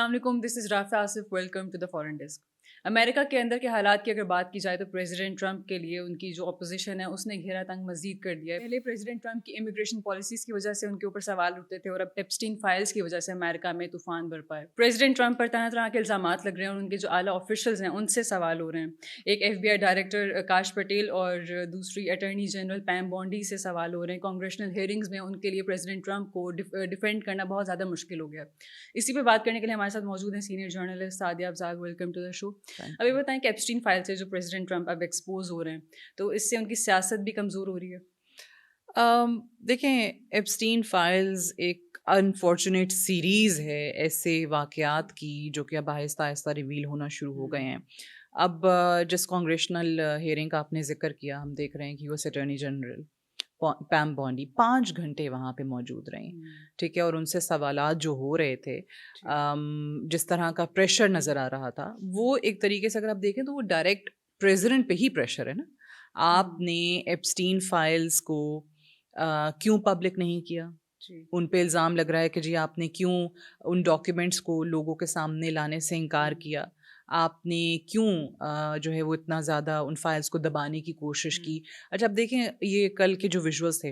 السلام علیکم، this is Rafay Asif, welcome to the foreign desk. امریکہ کے اندر کے حالات کی اگر بات کی جائے تو پریزیڈنٹ ٹرمپ کے لیے ان کی جو اپوزیشن ہے اس نے گھیرا تنگ مزید کر دیا ہے. پہلے پریزیڈنٹ ٹرمپ کی امیگریشن پالیسیز کی وجہ سے ان کے اوپر سوال اٹھتے تھے اور اب ایپسٹین فائلز کی وجہ سے امریکہ میں طوفان برپا ہے. پریزیڈنٹ ٹرمپ پر طرح طرح کے الزامات لگ رہے ہیں اور ان کے جو اعلیٰ آفیشلز ہیں ان سے سوال ہو رہے ہیں. ایک FBI ڈائریکٹر کاش پٹیل اور دوسری اٹارنی جنرل پیم بونڈی سے سوال ہو رہے ہیں. کانگریشنل ہیئرنگز میں ان کے لیے پریزیڈنٹ ٹرمپ کو ڈیفینڈ کرنا بہت زیادہ مشکل ہو گیا. اسی پہ بات کرنے کے لیے ہمارے ساتھ موجود ہیں senior journalist Sadia Afzaq. Welcome to the show. ابھی بتائیں کہ ایپسٹین فائل سے جو پریزیڈنٹ ٹرمپ اب ایکسپوز ہو رہے ہیں تو اس سے ان کی سیاست بھی کمزور ہو رہی ہے. دیکھیں، ایپسٹین فائلز ایک انفارچونیٹ سیریز ہے ایسے واقعات کی جو کہ اب آہستہ آہستہ ریویل ہونا شروع ہو گئے ہیں. اب جس کانگریشنل ہیئرنگ کا آپ نے ذکر کیا، ہم دیکھ رہے ہیں کہ US اٹارنی جنرل پیم بونڈی 5 گھنٹے وہاں پہ موجود رہیں، ٹھیک ہے، اور ان سے سوالات جو ہو رہے تھے، جس طرح کا پریشر نظر آ رہا تھا، وہ ایک طریقے سے اگر آپ دیکھیں تو وہ ڈائریکٹ پریزیڈنٹ پہ ہی پریشر ہے نا. آپ نے ایپسٹین فائلز کو کیوں پبلک نہیں کیا؟ ان پہ الزام لگ رہا ہے کہ جی آپ نے کیوں ان ڈاکیومنٹس کو لوگوں کے سامنے لانے سے انکار کیا؟ آپ نے کیوں جو ہے وہ اتنا زیادہ ان فائلز کو دبانے کی کوشش کی؟ اچھا، اب دیکھیں یہ کل کے جو ویژولز تھے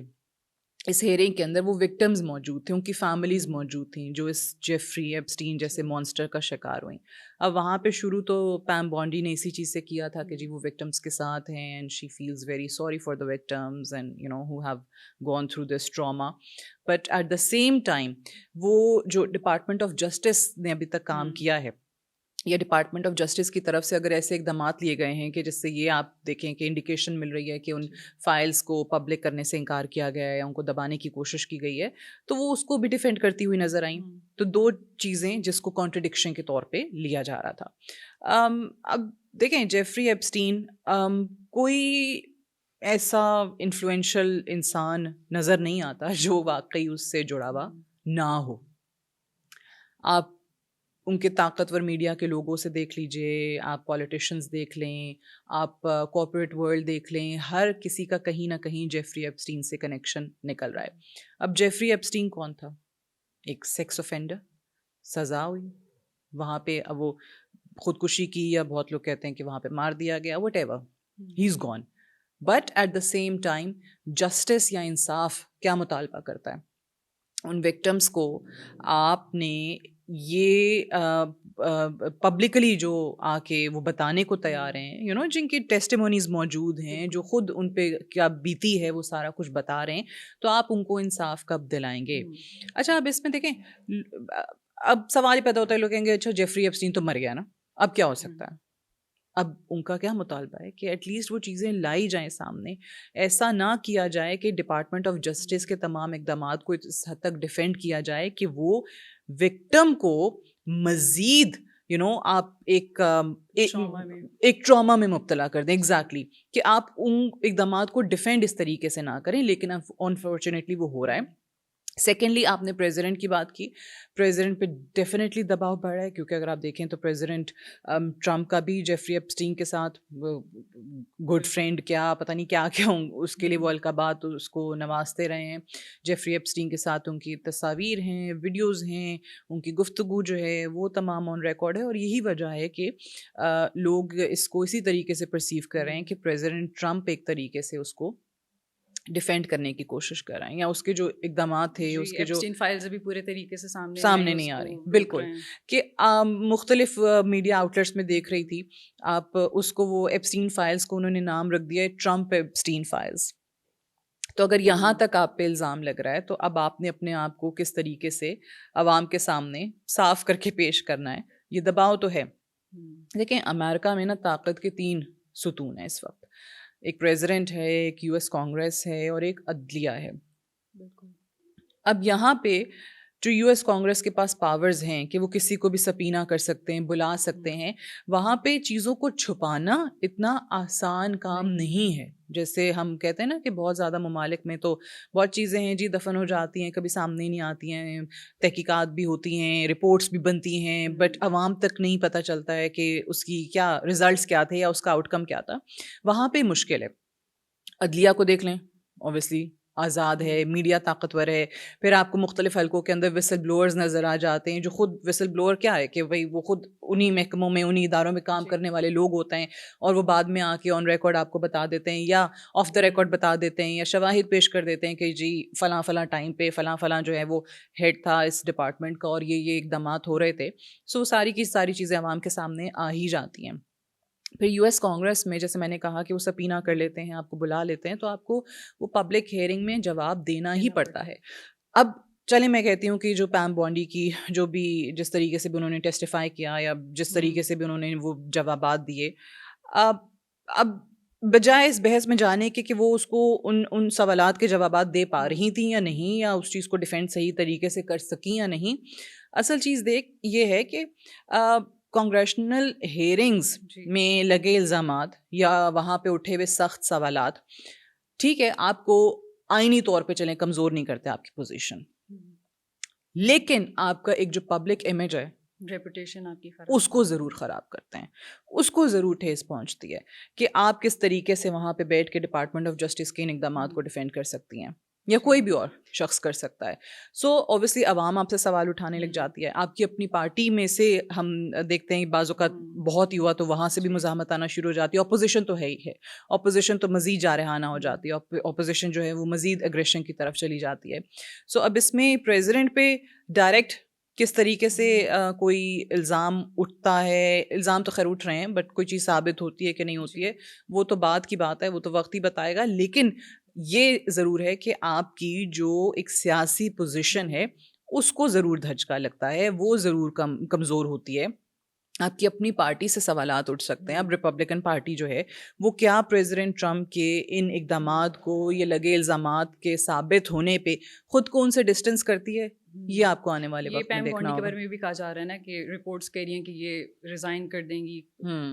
اس ہیئرنگ کے اندر، وہ وکٹمز موجود تھے، ان کی فیملیز موجود تھیں جو اس جیفری ایپسٹین جیسے مانسٹر کا شکار ہوئیں. اب وہاں پہ شروع تو پیم بونڈی نے اسی چیز سے کیا تھا کہ جی وہ وکٹمز کے ساتھ ہیں and she feels very sorry for the victims and you know who have gone through this trauma. But at the same time وہ جو ڈپارٹمنٹ آف جسٹس نے ابھی تک کام کیا ہے، یا ڈپارٹمنٹ آف جسٹس کی طرف سے اگر ایسے اقدامات لیے گئے ہیں کہ جس سے یہ آپ دیکھیں کہ انڈیکیشن مل رہی ہے کہ ان فائلز کو پبلک کرنے سے انکار کیا گیا ہے یا ان کو دبانے کی کوشش کی گئی ہے، تو وہ اس کو بھی ڈیفینڈ کرتی ہوئی نظر آئیں. تو 2 چیزیں جس کو کانٹرڈکشن کے طور پہ لیا جا رہا تھا. اب دیکھیں، جیفری ایپسٹین کوئی ایسا انفلوئنشل انسان نظر نہیں آتا جو واقعی اس سے جڑا ہوا نہ ہو. آپ ان کے طاقتور میڈیا کے لوگوں سے دیکھ لیجئے، آپ پولیٹیشنز دیکھ لیں، آپ کارپوریٹ ورلڈ دیکھ لیں، ہر کسی کا کہیں نہ کہیں جیفری ایپسٹین سے کنیکشن نکل رہا ہے. اب جیفری ایپسٹین کون تھا؟ ایک سیکس offender، سزا ہوئی وہاں پہ، اب وہ خودکشی کی یا بہت لوگ کہتے ہیں کہ وہاں پہ مار دیا گیا، whatever, he is gone. But at the same time justice یا انصاف کیا مطالبہ کرتا ہے؟ ان وکٹمس کو آپ نے یہ پبلکلی جو آ کے وہ بتانے کو تیار ہیں، یو نو، جن کی ٹیسٹیمونیز موجود ہیں، جو خود ان پہ کیا بیتی ہے وہ سارا کچھ بتا رہے ہیں، تو آپ ان کو انصاف کب دلائیں گے؟ اچھا، اب اس میں دیکھیں، اب سوال ہی پیدا ہوتا ہے، لوگ کہیں گے اچھا جیفری ایپسٹین تو مر گیا نا، اب کیا ہو سکتا ہے؟ اب ان کا کیا مطالبہ ہے کہ ایٹ لیسٹ وہ چیزیں لائی جائیں سامنے. ایسا نہ کیا جائے کہ ڈپارٹمنٹ آف جسٹس کے تمام اقدامات کو اس حد تک ڈیفینڈ کیا جائے کہ وہ وکٹم کو مزید آپ ایک ٹراما میں مبتلا کر دیں. ایگزیکٹلی، کہ آپ ان اقدامات کو ڈیفینڈ اس طریقے سے نہ کریں، لیکن انفارچونیٹلی وہ ہو رہا ہے. سیکنڈلی، آپ نے پریزیڈنٹ کی بات کی. پریزیڈنٹ پہ ڈیفینیٹلی دباؤ بڑھ رہا ہے، کیونکہ اگر آپ دیکھیں تو پریزیڈنٹ ٹرمپ کا بھی جیفری ایپسٹین کے ساتھ گڈ فرینڈ کیا پتہ نہیں کیا کیا اس کے لیے وہ القابات اس کو نوازتے رہے ہیں. جیفری ایپسٹین کے ساتھ ان کی تصاویر ہیں، ویڈیوز ہیں، ان کی گفتگو جو ہے وہ تمام آن ریکارڈ ہے. اور یہی وجہ ہے کہ لوگ اس کو اسی طریقے سے پرسیو کر رہے ہیں کہ پریزیڈنٹ ٹرمپ ایک طریقے سے اس کو ڈیفینڈ کرنے کی کوشش کر رہے ہیں، یا اس کے جو اقدامات تھے، اس کے جو فائلز ابھی پورے طریقے سے سامنے نہیں آ رہی. بالکل، کہ مختلف میڈیا آؤٹلیٹس میں دیکھ رہی تھی آپ اس کو، وہ ایپسٹین فائلز کو انہوں نے نام رکھ دیا ہے ٹرمپ ایپسٹین فائلز. تو اگر یہاں تک آپ پہ الزام لگ رہا ہے تو اب آپ نے اپنے آپ کو کس طریقے سے عوام کے سامنے صاف کر کے پیش کرنا ہے. یہ دباؤ تو ہے. دیکھیں، امریکہ میں نا طاقت کے 3 ستون ہیں اس وقت. ایک پریزیڈنٹ ہے، ایک US کانگریس ہے، اور ایک عدلیہ ہے. اب یہاں پہ جو US کانگریس کے پاس پاورز ہیں کہ وہ کسی کو بھی سبپینا کر سکتے ہیں، بلا سکتے ہیں، وہاں پہ چیزوں کو چھپانا اتنا آسان کام نہیں ہے. جیسے ہم کہتے ہیں نا کہ بہت زیادہ ممالک میں تو بہت چیزیں ہیں جی دفن ہو جاتی ہیں، کبھی سامنے نہیں آتی ہیں، تحقیقات بھی ہوتی ہیں، رپورٹس بھی بنتی ہیں، بٹ عوام تک نہیں پتہ چلتا ہے کہ اس کی کیا ریزلٹس کیا تھے یا اس کا آؤٹ کم کیا تھا. وہاں پہ مشکل ہے. عدلیہ کو دیکھ لیں، اوبویسلی آزاد ہے, میڈیا طاقتور ہے, پھر آپ کو مختلف حلقوں کے اندر وسل بلوئرز نظر آ جاتے ہیں جو خود وسل بلوئر کیا ہے کہ بھائی وہ خود انہی محکموں میں انہی اداروں میں کام کرنے والے لوگ ہوتے ہیں, اور وہ بعد میں آ کے آن ریکارڈ آپ کو بتا دیتے ہیں یا آف دا ریکارڈ بتا دیتے ہیں یا شواہد پیش کر دیتے ہیں کہ جی فلاں فلاں ٹائم پہ فلاں فلاں جو ہے وہ ہیڈ تھا اس ڈپارٹمنٹ کا اور یہ اقدامات ہو رہے تھے. سو ساری کی ساری چیزیں عوام کے سامنے آ ہی جاتی ہیں. پھر یو ایس کانگریس میں جیسے میں نے کہا کہ وہ سپینہ کر لیتے ہیں, آپ کو بلا لیتے ہیں, تو آپ کو وہ پبلک ہیئرنگ میں جواب دینا ہی پڑتا ہے. اب چلیں میں کہتی ہوں کہ جو پیم بونڈی کی جو بھی جس طریقے سے بھی انہوں نے ٹیسٹیفائی کیا یا جس طریقے سے بھی انہوں نے وہ جوابات دیے, اب بجائے اس بحث میں جانے کے کہ وہ اس کو ان سوالات کے جوابات دے پا رہی تھیں یا نہیں, یا اس چیز کو ڈیفینڈ صحیح طریقے سے کر سکیں یا نہیں, اصل چیز یہ ہے کہ کانگریشنل ہیئرنگز میں لگے الزامات یا وہاں پہ اٹھے ہوئے سخت سوالات, ٹھیک ہے آپ کو آئینی طور پہ چلیں کمزور نہیں کرتے آپ کی پوزیشن, لیکن آپ کا ایک جو پبلک امیج ہے ریپوٹیشن آپ کی اس کو ضرور خراب کرتے ہیں, اس کو ضرور ٹھیس پہنچتی ہے کہ آپ کس طریقے سے وہاں پہ بیٹھ کے ڈپارٹمنٹ آف جسٹس کے ان اقدامات کو ڈیفینڈ کر سکتی ہیں یا کوئی بھی اور شخص کر سکتا ہے. سو اوبیسلی عوام آپ سے سوال اٹھانے لگ جاتی ہے. آپ کی اپنی پارٹی میں سے ہم دیکھتے ہیں بعض اوقات بہت ہی ہوا تو وہاں سے بھی مزاحمت آنا شروع ہو جاتی ہے. اپوزیشن تو ہے ہی ہے, اپوزیشن تو مزید جارحانہ ہو جاتی ہے, اپوزیشن جو ہے وہ مزید اگریشن کی طرف چلی جاتی ہے. سو اب اس میں پریزیڈنٹ پہ ڈائریکٹ کس طریقے سے کوئی الزام اٹھتا ہے, الزام تو خیر اٹھ رہے ہیں بٹ کوئی چیز ثابت ہوتی ہے کہ نہیں ہوتی ہے وہ تو بعد کی بات ہے, وہ تو وقت ہی بتائے گا. لیکن یہ ضرور ہے کہ آپ کی جو ایک سیاسی پوزیشن ہے اس کو ضرور دھچکا لگتا ہے, وہ ضرور کمزور ہوتی ہے. آپ کی اپنی پارٹی سے سوالات اٹھ سکتے ہیں. اب ریپبلکن پارٹی جو ہے وہ کیا پریزیڈنٹ ٹرمپ کے ان اقدامات کو یہ لگے الزامات کے ثابت ہونے پہ خود کو ان سے ڈسٹینس کرتی ہے, یہ آپ کو آنے والے وقت میں دیکھنا ہوگا. کے بارے میں بھی کہا جا رہا ہے نا کہ رپورٹس کہہ رہی ہیں کہ یہ ریزائن کر دیں گی,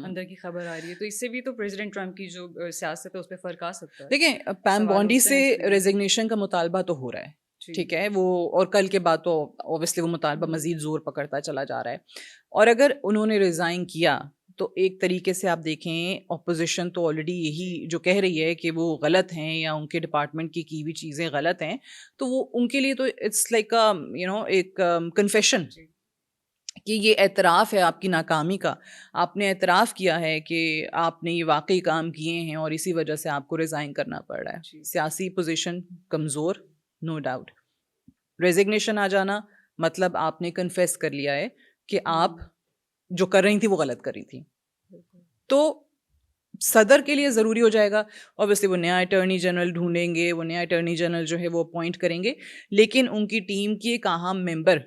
اندر کی خبر آ رہی ہے, تو اس سے بھی تو پریزیڈنٹ ٹرمپ کی جو سیاست ہے اس پہ فرق آ سکتا ہے. دیکھیں پیم بونڈی سے ریزگنیشن کا مطالبہ تو ہو رہا ہے, ٹھیک ہے, وہ اور کل کے بعد تو اوبیسلی وہ مطالبہ مزید زور پکڑتا چلا جا رہا ہے. اور اگر انہوں نے ریزائن کیا تو ایک طریقے سے آپ دیکھیں اپوزیشن تو آلریڈی یہی جو کہہ رہی ہے کہ وہ غلط ہیں یا ان کے ڈپارٹمنٹ کی ہوئی چیزیں غلط ہیں, تو وہ ان کے لیے تو اٹس لائک ایک کنفیشن کہ یہ اعتراف ہے آپ کی ناکامی کا. آپ نے اعتراف کیا ہے کہ آپ نے یہ واقعی کام کیے ہیں اور اسی وجہ سے آپ کو ریزائن کرنا پڑ رہا ہے. سیاسی پوزیشن کمزور, نو ڈاؤٹ. ریزگنیشن آ جانا مطلب آپ نے کنفیس کر لیا ہے کہ آپ جو کر رہی تھی وہ غلط کر رہی تھی. تو صدر کے لیے ضروری ہو جائے گا اوبیسلی وہ نیا اٹارنی جنرل ڈھونڈیں گے, وہ نیا اٹارنی جنرل جو ہے وہ اپوائنٹ کریں گے, لیکن ان کی ٹیم کی ایک اہم ممبر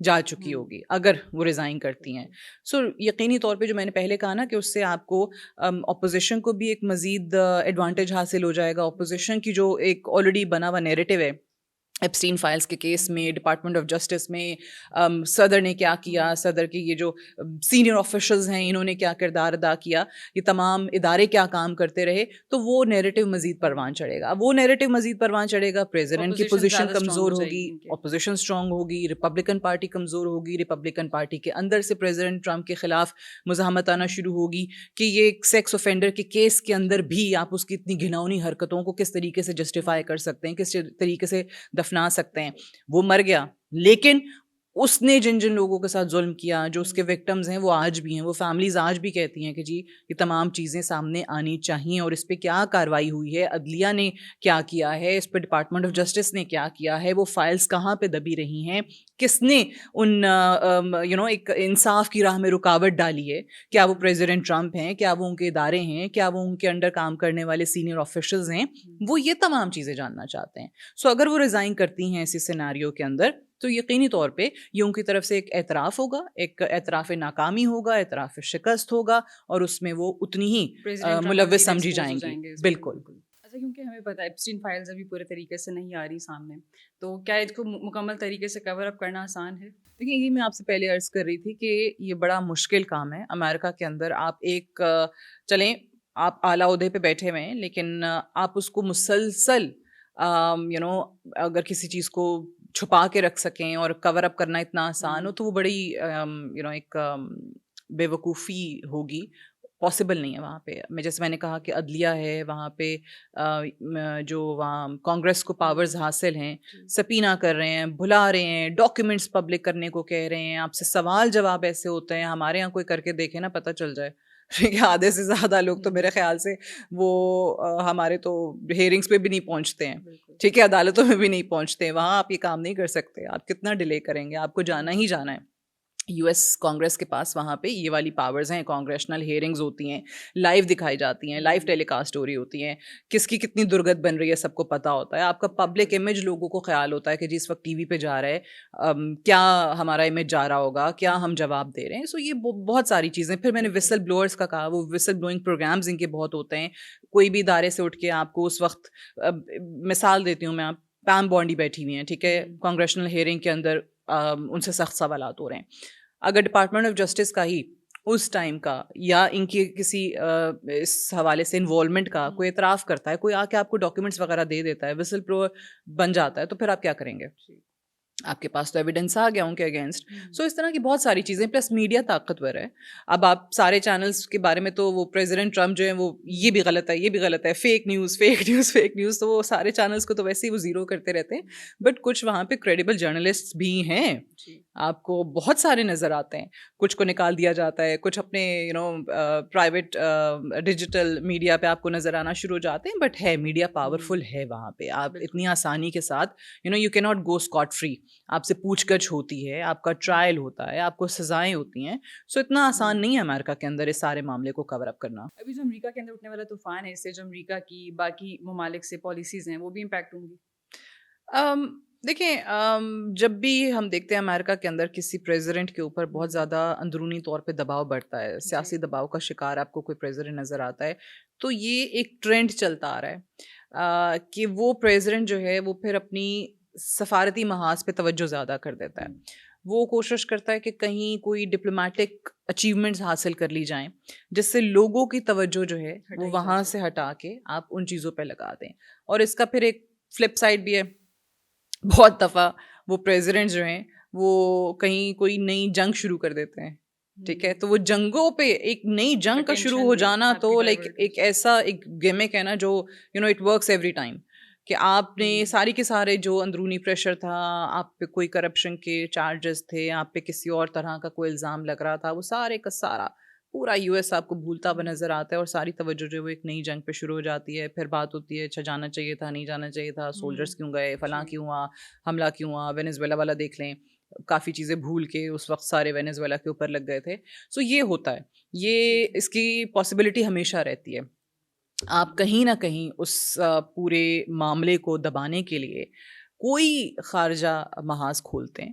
جا چکی ہوگی اگر وہ ریزائن کرتی ہیں. سو یقینی طور پہ جو میں نے پہلے کہا نا کہ اس سے آپ کو اپوزیشن کو بھی ایک مزید ایڈوانٹیج حاصل ہو جائے گا. اپوزیشن کی جو ایک آلریڈی بنا ہوا نیریٹو ہے ایپسٹین فائلز کے کیس میں, ڈپارٹمنٹ آف جسٹس میں صدر نے کیا کیا, صدر کے یہ جو سینئر آفیشلز ہیں انہوں نے کیا کردار ادا کیا, یہ تمام ادارے کیا کام کرتے رہے, تو وہ نیریٹو مزید پروان چڑھے گا. وہ نیریٹو مزید پروان چڑھے گا, پریزیڈنٹ کی پوزیشن کمزور ہوگی, اپوزیشن اسٹرانگ ہوگی, ریپبلکن پارٹی کمزور ہوگی, ریپبلکن پارٹی کے اندر سے پریزیڈنٹ ٹرمپ کے خلاف مزاحمت آنا شروع ہوگی کہ یہ سیکس اوفینڈر کے کیس کے اندر بھی آپ اس کی اتنی گھناؤنی حرکتوں کو کس طریقے سے جسٹیفائی کر سکتے ہیں, کس طریقے سے دفنا سکتے ہیں. وہ مر گیا, لیکن اس نے جن لوگوں کے ساتھ ظلم کیا, جو اس کے وکٹمز ہیں, وہ آج بھی ہیں. وہ فیملیز آج بھی کہتی ہیں کہ جی یہ تمام چیزیں سامنے آنی چاہیے, اور اس پہ کیا کارروائی ہوئی ہے, عدلیہ نے کیا کیا ہے, اس پہ ڈپارٹمنٹ آف جسٹس نے کیا کیا ہے, وہ فائلز کہاں پہ دبی رہی ہیں, کس نے ان ایک انصاف کی راہ میں رکاوٹ ڈالی ہے. کیا وہ پریزیڈنٹ ٹرمپ ہیں, کیا وہ ان کے ادارے ہیں, کیا وہ ان کے انڈر کام کرنے والے سینئر آفیشلز ہیں, وہ یہ تمام چیزیں جاننا چاہتے ہیں. سو اگر وہ ریزائن کرتی ہیں ایسی سیناریو کے اندر تو یقینی طور پہ یہ ان کی طرف سے ایک اعتراف ہوگا, ایک اعتراف ناکامی ہوگا, اعتراف شکست ہوگا, اور اس میں وہ اتنی ہی ملوث سمجھی جائیں گی. بالکل. اچھا, کیونکہ ہمیں پتہ ہے ایپسٹین فائلز ابھی پورے طریقے سے نہیں آ رہی سامنے, تو کیا اس کو مکمل طریقے سے کور اپ کرنا آسان ہے؟ دیکھیے یہ میں آپ سے پہلے عرض کر رہی تھی کہ یہ بڑا مشکل کام ہے. امریکہ کے اندر آپ ایک چلیں آپ اعلیٰ عہدے پہ بیٹھے ہوئے ہیں, لیکن آپ اس کو مسلسل اگر کسی چیز کو چھپا کے رکھ سکیں اور کور اپ کرنا اتنا آسان ہو تو وہ بڑی ایک بے وقوفی ہوگی. پاسبل نہیں ہے وہاں پہ. جیسے میں نے کہا کہ عدلیہ ہے وہاں پہ, جو وہاں کانگریس کو پاورز حاصل ہیں, سپینہ کر رہے ہیں, بھلا رہے ہیں, ڈاکیومنٹس پبلک کرنے کو کہہ رہے ہیں, آپ سے سوال جواب ایسے ہوتے ہیں, ہمارے یہاں کوئی کر کے دیکھے نا پتہ چل جائے. آدھے سے زیادہ لوگ تو میرے خیال سے وہ ہمارے تو ہیئرنگس پہ بھی نہیں پہنچتے ہیں, ٹھیک ہے, عدالتوں میں بھی نہیں پہنچتے ہیں. وہاں آپ یہ کام نہیں کر سکتے, آپ کتنا ڈیلے کریں گے, آپ کو جانا ہی جانا ہے. یو ایس کانگریس کے پاس وہاں پہ یہ والی پاورز ہیں, کانگریشنل ہیئرنگز ہوتی ہیں, لائیو دکھائی جاتی ہیں, لائیو ٹیلی کاسٹ ہو رہی ہوتی ہیں, کس کی کتنی درگت بن رہی ہے سب کو پتہ ہوتا ہے. آپ کا پبلک امیج, لوگوں کو خیال ہوتا ہے کہ جی اس وقت ٹی وی پہ جا رہا ہے, کیا ہمارا امیج جا رہا ہوگا, کیا ہم جواب دے رہے ہیں. سو یہ بہت ساری چیزیں. پھر میں نے وسل بلوئرس کا کہا, وہ وسل بلوئنگ پروگرامز ان کے بہت ہوتے ہیں. کوئی بھی ادارے سے اٹھ کے آپ کو اس وقت, مثال دیتی ہوں میں, آپ پام بانڈی بیٹھی ہوئی ہیں, ٹھیک ہے, کانگریشنل ہیئرنگ کے اندر ان سے سخت سوالات ہو رہے ہیں. اگر ڈپارٹمنٹ آف جسٹس کا ہی اس ٹائم کا یا ان کی کسی اس حوالے سے انوالومنٹ کا کوئی اعتراف کرتا ہے, کوئی آ کے آپ کو ڈاکیومنٹس وغیرہ دے دیتا ہے, وسل بلوئر بن جاتا ہے, تو پھر آپ کیا کریں گے؟ آپ کے پاس تو ایویڈنس آ گیا ان کے اگینسٹ. سو اس طرح کی بہت ساری چیزیں. پلس میڈیا طاقتور ہے. اب آپ سارے چینلس کے بارے میں تو وہ پریزیڈنٹ ٹرمپ جو ہیں وہ یہ بھی غلط ہے, یہ بھی غلط ہے, fake news fake news fake news, تو وہ سارے چینلس کو تو ویسے ہی وہ زیرو کرتے رہتے ہیں. بٹ کچھ وہاں پہ کریڈیبل جرنلسٹ بھی ہیں, آپ کو بہت سارے نظر آتے ہیں. کچھ کو نکال دیا جاتا ہے, کچھ اپنے پرائیویٹ ڈیجیٹل میڈیا پہ آپ کو نظر آنا شروع ہو جاتے ہیں. بٹ ہے, میڈیا پاورفل ہے وہاں پہ. آپ اتنی آسانی کے ساتھ یو کی ناٹ گو اسکاٹ فری. آپ سے پوچھ گچھ ہوتی ہے, آپ کا ٹرائل ہوتا ہے, آپ کو سزائیں ہوتی ہیں. سو اتنا آسان نہیں ہے امریکہ کے اندر اس سارے معاملے کو کور اپ کرنا. ابھی جو امریکہ کے اندر اٹھنے والا طوفان ہے, اس سے جو امریکہ کی باقی ممالک سے پالیسیز ہیں وہ بھی امپیکٹ ہوں گی. دیکھیں, جب بھی ہم دیکھتے ہیں امریکہ کے اندر کسی پریزیڈنٹ کے اوپر بہت زیادہ اندرونی طور پہ دباؤ بڑھتا ہے, سیاسی دباؤ کا شکار آپ کو کوئی پریزیڈنٹ نظر آتا ہے, تو یہ ایک ٹرینڈ چلتا آ رہا ہے کہ وہ پریزیڈنٹ جو ہے وہ پھر اپنی سفارتی محاذ پہ توجہ زیادہ کر دیتا ہے. وہ کوشش کرتا ہے کہ کہیں کوئی ڈپلومیٹک اچیومنٹس حاصل کر لی جائیں جس سے لوگوں کی توجہ جو ہے وہ وہاں سے ہٹا کے آپ ان چیزوں پہ لگا دیں. اور اس کا پھر ایک فلپ سائڈ بھی ہے. بہت دفعہ وہ پریزیڈنٹ جو ہیں وہ کہیں کوئی نئی جنگ شروع کر دیتے ہیں, ٹھیک ہے, تو وہ جنگوں پہ ایک نئی جنگ کا شروع ہو جانا تو لائک ایک ایسا ایک گیمک ہے نا جو اٹ ورکس ایوری ٹائم, کہ آپ نے ساری کے سارے جو اندرونی پریشر تھا, آپ پہ کوئی کرپشن کے چارجز تھے, آپ پہ کسی اور طرح کا کوئی الزام لگ رہا تھا, وہ سارے کا سارا پورا یو ایس آپ کو بھولتا ہوا نظر آتا ہے, اور ساری توجہ جو ہے وہ ایک نئی جنگ پہ شروع ہو جاتی ہے. پھر بات ہوتی ہے اچھا جانا چاہیے تھا, نہیں جانا چاہیے تھا, سولجرس کیوں گئے, فلاں کیوں ہوا, حملہ کیوں ہوا, وینیزویلا والا دیکھ لیں, کافی چیزیں بھول کے اس وقت سارے وینیزویلا کے اوپر لگ گئے تھے. سو یہ ہوتا ہے, یہ اس کی پاسبلٹی ہمیشہ رہتی ہے. آپ کہیں نہ کہیں اس پورے معاملے کو دبانے کے لیے کوئی خارجہ محاذ کھولتے ہیں,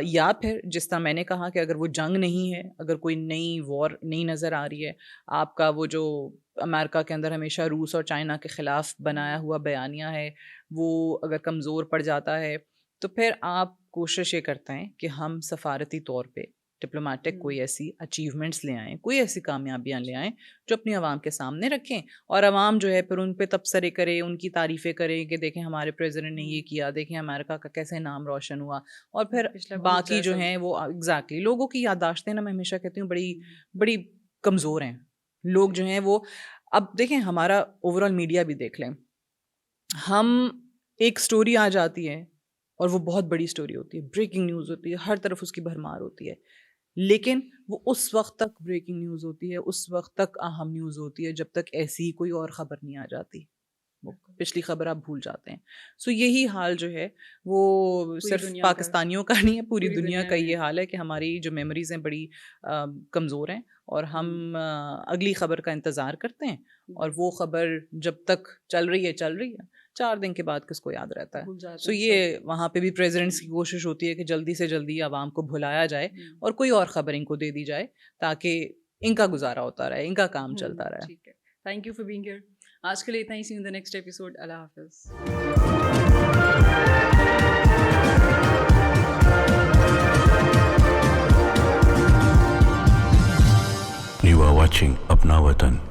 یا پھر جس طرح میں نے کہا کہ اگر وہ جنگ نہیں ہے, اگر کوئی نئی وار نہیں نظر آ رہی ہے, آپ کا وہ جو امریکہ کے اندر ہمیشہ روس اور چائنا کے خلاف بنایا ہوا بیانیہ ہے وہ اگر کمزور پڑ جاتا ہے, تو پھر آپ کوشش یہ کرتے ہیں کہ ہم سفارتی طور پہ ڈپلومیٹک کوئی ایسی اچیومنٹس لے آئیں, کوئی ایسی کامیابیاں لے آئیں جو اپنی عوام کے سامنے رکھیں, اور عوام جو ہے پھر ان پہ تبصرے کرے, ان کی تعریفیں کرے کہ دیکھیں ہمارے پریزیڈنٹ نے یہ کیا, دیکھیں امریکہ کا کیسے نام روشن ہوا. اور پھر باقی جو ہیں وہ ایگزیکٹلی لوگوں کی یادداشتیں نا, میں ہمیشہ کہتی ہوں بڑی بڑی کمزور ہیں. لوگ جو ہیں وہ, اب دیکھیں ہمارا اوور آل میڈیا بھی دیکھ لیں, ہم ایک سٹوری آ جاتی ہے اور وہ بہت بڑی سٹوری ہوتی ہے, بریکنگ نیوز ہوتی ہے, ہر طرف اس کی بھرمار ہوتی ہے, لیکن وہ اس وقت تک بریکنگ نیوز ہوتی ہے, اس وقت تک اہم نیوز ہوتی ہے جب تک ایسی کوئی اور خبر نہیں آ جاتی. وہ پچھلی خبر آپ بھول جاتے ہیں. سو یہی حال جو ہے وہ صرف پاکستانیوں کا نہیں ہے, پوری دنیا کا یہ حال ہے کہ ہماری جو میموریز ہیں بڑی کمزور ہیں, اور ہم اگلی خبر کا انتظار کرتے ہیں, اور وہ خبر جب تک چل رہی ہے 4 دن کے بعد کس کو یاد رہتا ہے. سو یہ وہاں پہ بھی پریزیڈنٹس کی کوشش ہوتی ہے کہ جلدی سے جلدی عوام کو بھلایا جائے اور کوئی اور خبر ان کو دے دی جائے تاکہ ان کا گزارا ہوتا رہے, ان کا کام چلتا رہے. ٹھیک ہے, thank you for being here. آج کے لیے اتنا ہی. See you in the next episode. اللہ حافظ. You are watching Apna Watan.